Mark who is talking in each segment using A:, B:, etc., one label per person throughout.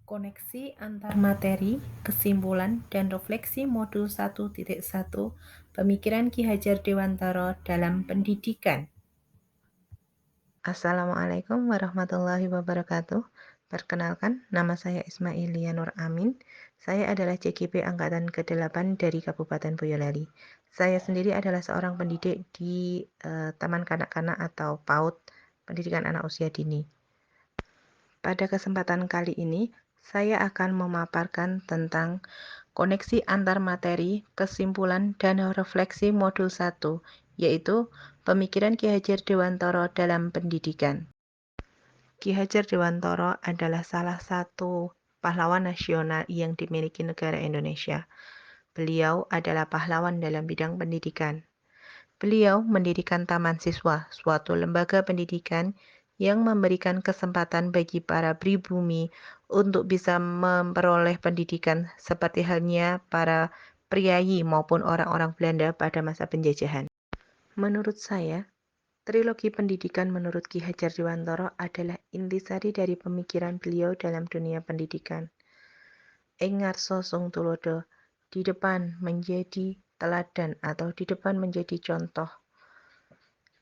A: Koneksi antar materi, kesimpulan, dan refleksi modul 1.1 Pemikiran Ki Hajar Dewantara dalam Pendidikan.
B: Assalamualaikum warahmatullahi wabarakatuh. Perkenalkan, nama saya Ismailia Nur Amin. Saya adalah CGP Angkatan ke-8 dari Kabupaten Boyolali. Saya sendiri adalah seorang pendidik di Taman Kanak-kanak atau PAUD, Pendidikan Anak Usia Dini. Pada kesempatan kali ini, saya akan memaparkan tentang koneksi antar materi, kesimpulan, dan refleksi modul 1, yaitu Pemikiran Ki Hajar Dewantara dalam Pendidikan. Ki Hajar Dewantara adalah salah satu pahlawan nasional yang dimiliki negara Indonesia. Beliau adalah pahlawan dalam bidang pendidikan. Beliau mendirikan Taman Siswa, suatu lembaga pendidikan yang memberikan kesempatan bagi para pribumi untuk bisa memperoleh pendidikan seperti halnya para priayi maupun orang-orang Belanda pada masa penjajahan. Menurut saya, trilogi pendidikan menurut Ki Hajar Dewantara adalah intisari dari pemikiran beliau dalam dunia pendidikan. Ing ngarsa sung tulodo, di depan menjadi teladan atau di depan menjadi contoh.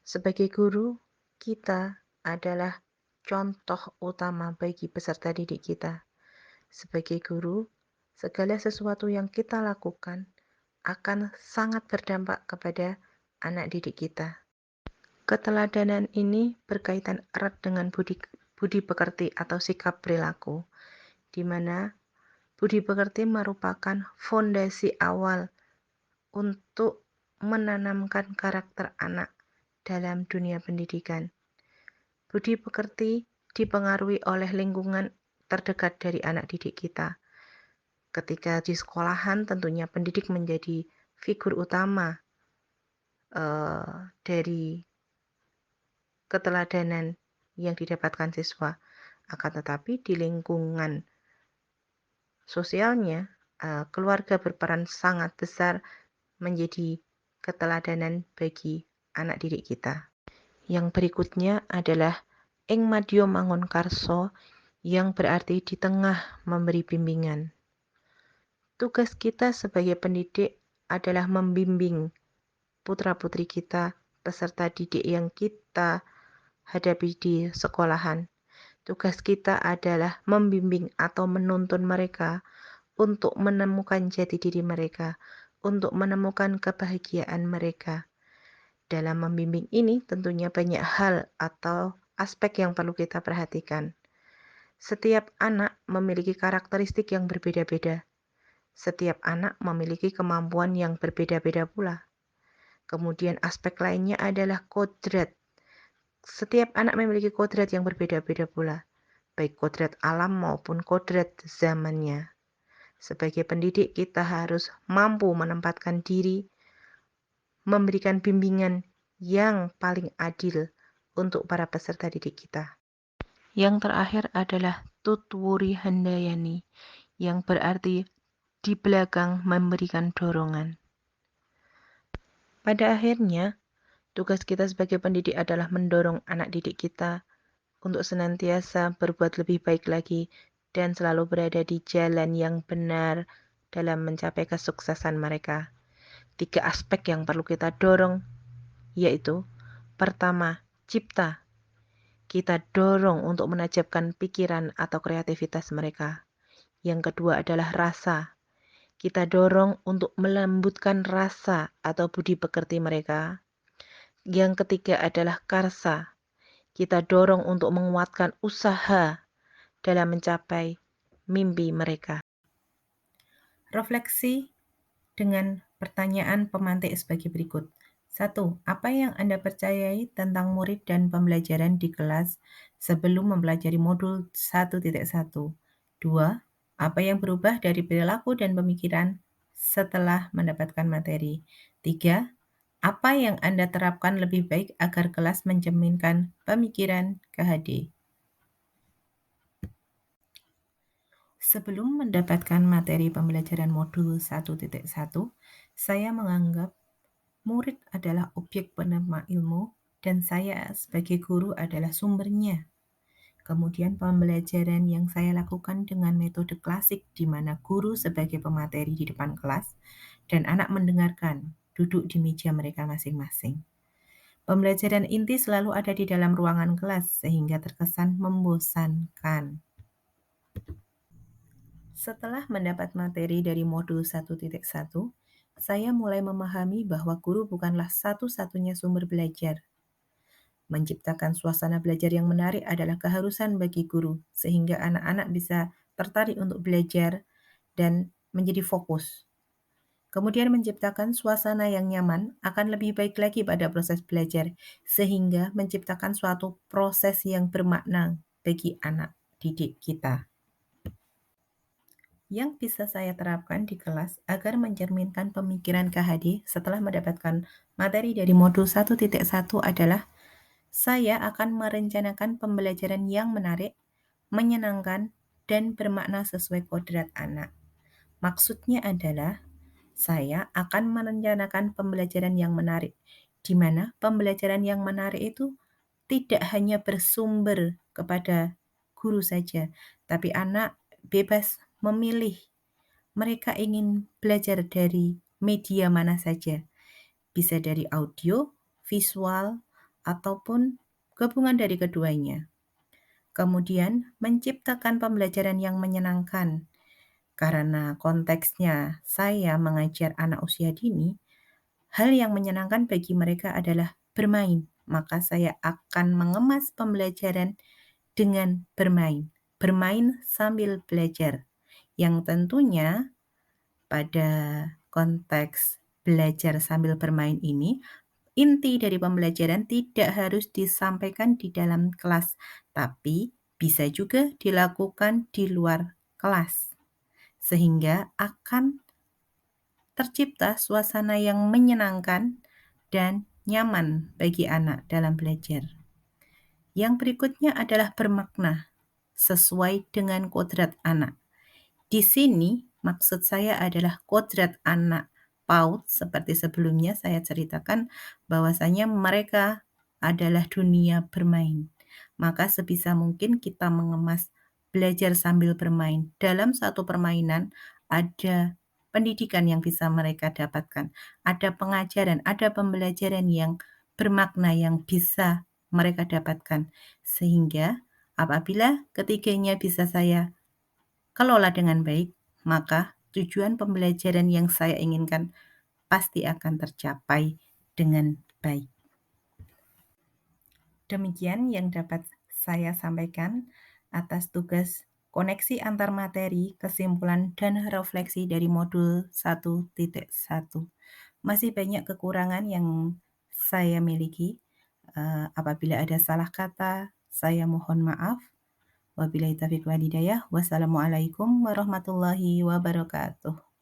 B: Sebagai guru, kita adalah contoh utama bagi peserta didik kita. Sebagai guru, segala sesuatu yang kita lakukan akan sangat berdampak kepada anak didik kita. Keteladanan ini berkaitan erat dengan budi pekerti atau sikap perilaku, di mana budi pekerti merupakan fondasi awal untuk menanamkan karakter anak dalam dunia pendidikan. Budi pekerti dipengaruhi oleh lingkungan terdekat dari anak didik kita. Ketika di sekolahan tentunya pendidik menjadi figur utama dari keteladanan yang didapatkan siswa. Akan tetapi di lingkungan sosialnya, keluarga berperan sangat besar menjadi keteladanan bagi anak didik kita. Yang berikutnya adalah ing madya mangun karso, yang berarti di tengah memberi bimbingan. Tugas kita sebagai pendidik adalah membimbing putra-putri kita, peserta didik yang kita hadapi di sekolahan. Tugas kita adalah membimbing atau menuntun mereka untuk menemukan jati diri mereka, untuk menemukan kebahagiaan mereka. Dalam membimbing ini tentunya banyak hal atau aspek yang perlu kita perhatikan. Setiap anak memiliki karakteristik yang berbeda-beda. Setiap anak memiliki kemampuan yang berbeda-beda pula. Kemudian aspek lainnya adalah kodrat. Setiap anak memiliki kodrat yang berbeda-beda pula, baik kodrat alam maupun kodrat zamannya. Sebagai pendidik, kita harus mampu menempatkan diri, memberikan bimbingan yang paling adil untuk para peserta didik kita. Yang terakhir adalah tutwuri handayani, yang berarti di belakang memberikan dorongan. Pada akhirnya, tugas kita sebagai pendidik adalah mendorong anak didik kita untuk senantiasa berbuat lebih baik lagi dan selalu berada di jalan yang benar dalam mencapai kesuksesan mereka. 3 aspek yang perlu kita dorong, yaitu pertama, cipta. Kita dorong untuk menajamkan pikiran atau kreativitas mereka. Yang kedua adalah rasa. Kita dorong untuk melembutkan rasa atau budi pekerti mereka. Yang ketiga adalah karsa. Kita dorong untuk menguatkan usaha dalam mencapai mimpi mereka.
A: Refleksi dengan pertanyaan pemantik sebagai berikut. 1. Apa yang Anda percayai tentang murid dan pembelajaran di kelas sebelum mempelajari modul 1.1? 2. Apa yang berubah dari perilaku dan pemikiran setelah mendapatkan materi? 3. Apa yang Anda terapkan lebih baik agar kelas mencerminkan pemikiran KHD? Sebelum mendapatkan materi pembelajaran modul 1.1, saya menganggap murid adalah objek penerima ilmu dan saya sebagai guru adalah sumbernya. Kemudian pembelajaran yang saya lakukan dengan metode klasik di mana guru sebagai pemateri di depan kelas dan anak mendengarkan, duduk di meja mereka masing-masing. Pembelajaran inti selalu ada di dalam ruangan kelas sehingga terkesan membosankan. Setelah mendapat materi dari modul 1.1, saya mulai memahami bahwa guru bukanlah satu-satunya sumber belajar. Menciptakan suasana belajar yang menarik adalah keharusan bagi guru, sehingga anak-anak bisa tertarik untuk belajar dan menjadi fokus. Kemudian menciptakan suasana yang nyaman akan lebih baik lagi pada proses belajar, sehingga menciptakan suatu proses yang bermakna bagi anak didik kita. Yang bisa saya terapkan di kelas agar mencerminkan pemikiran KHD setelah mendapatkan materi dari modul 1.1 adalah saya akan merencanakan pembelajaran yang menarik, menyenangkan, dan bermakna sesuai kodrat anak. Maksudnya adalah saya akan merencanakan pembelajaran yang menarik, di mana pembelajaran yang menarik itu tidak hanya bersumber kepada guru saja, tapi anak bebas memilih. Mereka ingin belajar dari media mana saja, bisa dari audio, visual, ataupun gabungan dari keduanya. Kemudian, menciptakan pembelajaran yang menyenangkan. Karena konteksnya saya mengajar anak usia dini, hal yang menyenangkan bagi mereka adalah bermain. Maka saya akan mengemas pembelajaran dengan bermain. Bermain sambil belajar. Yang tentunya pada konteks belajar sambil bermain ini, inti dari pembelajaran tidak harus disampaikan di dalam kelas, tapi bisa juga dilakukan di luar kelas, sehingga akan tercipta suasana yang menyenangkan dan nyaman bagi anak dalam belajar. Yang berikutnya adalah bermakna sesuai dengan kodrat anak. Di sini maksud saya adalah kodrat anak PAUD seperti sebelumnya saya ceritakan bahwasanya mereka adalah dunia bermain. Maka sebisa mungkin kita mengemas belajar sambil bermain. Dalam satu permainan ada pendidikan yang bisa mereka dapatkan, ada pengajaran, ada pembelajaran yang bermakna yang bisa mereka dapatkan. Sehingga apabila ketiganya bisa saya kelola dengan baik, maka tujuan pembelajaran yang saya inginkan pasti akan tercapai dengan baik. Demikian yang dapat saya sampaikan atas tugas koneksi antar materi, kesimpulan, dan refleksi dari modul 1.1. Masih banyak kekurangan yang saya miliki. Apabila ada salah kata, saya mohon maaf. Wabillahi taufiq wal hidayah. Wassalamualaikum warahmatullahi wabarakatuh.